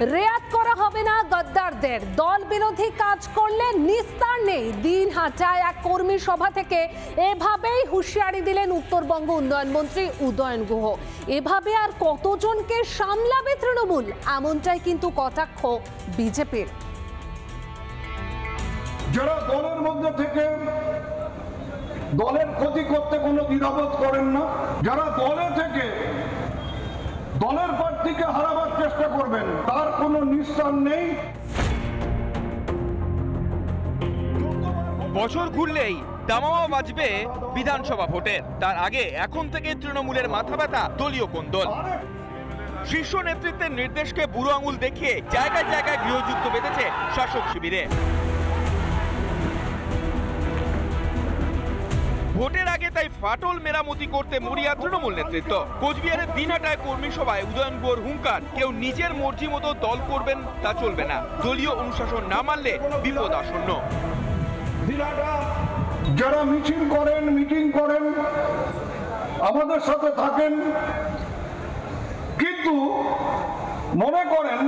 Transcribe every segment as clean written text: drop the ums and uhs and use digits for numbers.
রেয়াত করা হবে না গদ্দারদের, দল বিরোধী কাজ করলে নিস্তার নেই। দিনহাটায় এক কর্মী সভা থেকে এভাবেই হুঁশিয়ারি দিলেন উত্তরবঙ্গ উন্নয়ন মন্ত্রী উদয়ন গুহ। এভাবে আর কতজনকে সামলাবে তৃণমূল, এমনটাই কিন্তু কটাক্ষ বিজেপির। যারা দলের মধ্যে থেকে দলের ক্ষতি করতে কোনো দ্বিধাবোধ করেন না, যারা দলে থেকে দলের প্রার্থীকে হারাবার চেষ্টা করবেন, তার কোনো নিস্তার নেই। বছর ঘুরলেই দামামা বাজবে বিধানসভা ভোটের। তার আগে এখন থেকে তৃণমূলের মাথা ব্যথা দলীয় কোন্দল। শীর্ষ নেতৃত্বের নির্দেশকে বুড়ো আঙুল দেখিয়ে জায়গায় জায়গায় গৃহযুদ্ধ বেঁধেছে শাসক শিবিরে। ভোটের আগে তাই ফাটল মেরামতি করতে মরিয়া তৃণমূল নেতৃত্ব। কোচবিহারের দিনহাটায় কর্মী সভায় উদয়ন গুহর হুঙ্কার, কেউ নিজের মর্জি মতো দল করবেন তা চলবে না, দলীয় অনুশাসন না মানলে বিপদ আসন্ন। যারা মিছিল করেন, মিটিং করেন, আমাদের সাথে থাকেন, কিন্তু মনে করেন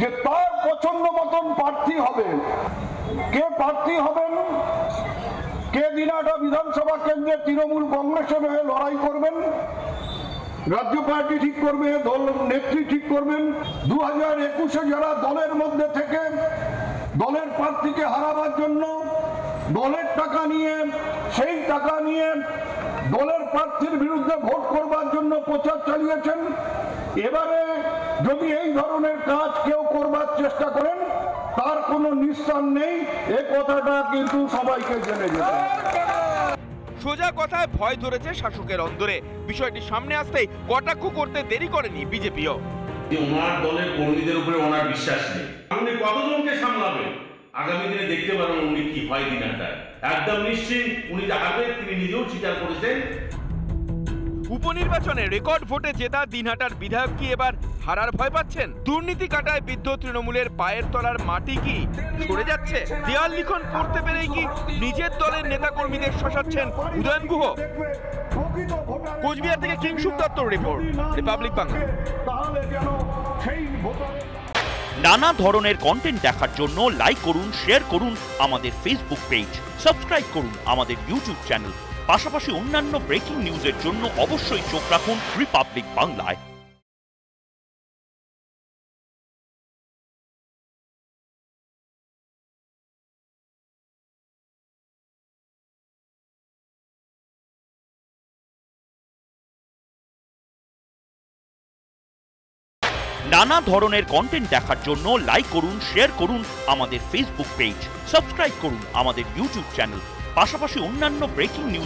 যে তার পছন্দ মতন প্রার্থী হবে, কে প্রার্থী হবেন, কে দিনহাটা বিধানসভা কেন্দ্রে তৃণমূল কংগ্রেসের হয়ে লড়াই করবেন, রাজ্য পার্টি ঠিক করবে, দল নেত্রী ঠিক করবেন। 2021-এ যারা দলের মধ্যে থেকে দলের প্রার্থীকে হারাবার জন্য দলের টাকা নিয়ে, সেই টাকা নিয়ে দলের প্রার্থীর বিরুদ্ধে ভোট করবার জন্য প্রচার চালিয়েছেন, এবারে যদি এই ধরনের কাজ কেউ করবার চেষ্টা করেন, তার কোনো নিস্তার নেই। এই কথাটা কিন্তু সবাইকে জেনে যেতে হবে। সোজা কথায় ভয় ধরেছে শাসকের অন্তরে। বিষয়টি সামনে আসতেই কটাক্ষ করতে দেরি করেনি বিজেপিও। ওনার দলের কর্মীদের উপরে ওনার বিশ্বাস নেই। উনি কতজনকে সামলাবেন আগামী দিনে দেখতে পারেন উনি কি হয় দিনহাটায়। একদম নিশ্চিত উনি যা হারবেন তিনি নিজেও স্বীকার করেছেন। উপনির্বাচনে রেকর্ড ভোটে জেতা দিনহাটার বিধায়ক কি এবার হারার ভয় পাচ্ছেন? দুর্নীতি কাটায় বিদ্ধ তৃণমূলের পায়ের তলার মাটি কি সরে যাচ্ছে? দেয়াল লিখন পড়তে পেরেই কি নিজের দলের নেতাকর্মীদের শাসাচ্ছেন উদয়ন গুহ? কোচবিহার থেকে কিংশুক দত্তর রিপোর্ট, রিপাবলিক বাংলা। নানা ধরনের কন্টেন্ট দেখার জন্য লাইক করুন, শেয়ার করুন আমাদের ফেসবুক পেজ, সাবস্ক্রাইব করুন আমাদের ইউটিউব চ্যানেল। পাশাপাশি অন্যান্য ব্রেকিং নিউজের জন্য অবশ্যই চোখ রাখুন রিপাবলিক বাংলায়। নানা ধরনের কন্টেন্ট দেখার জন্য লাইক করুন, শেয়ার করুন আমাদের ফেসবুক পেজ, সাবস্ক্রাইব করুন আমাদের ইউটিউব চ্যানেল। পাশাপাশি অন্যান্য ব্রেকিং নিউজ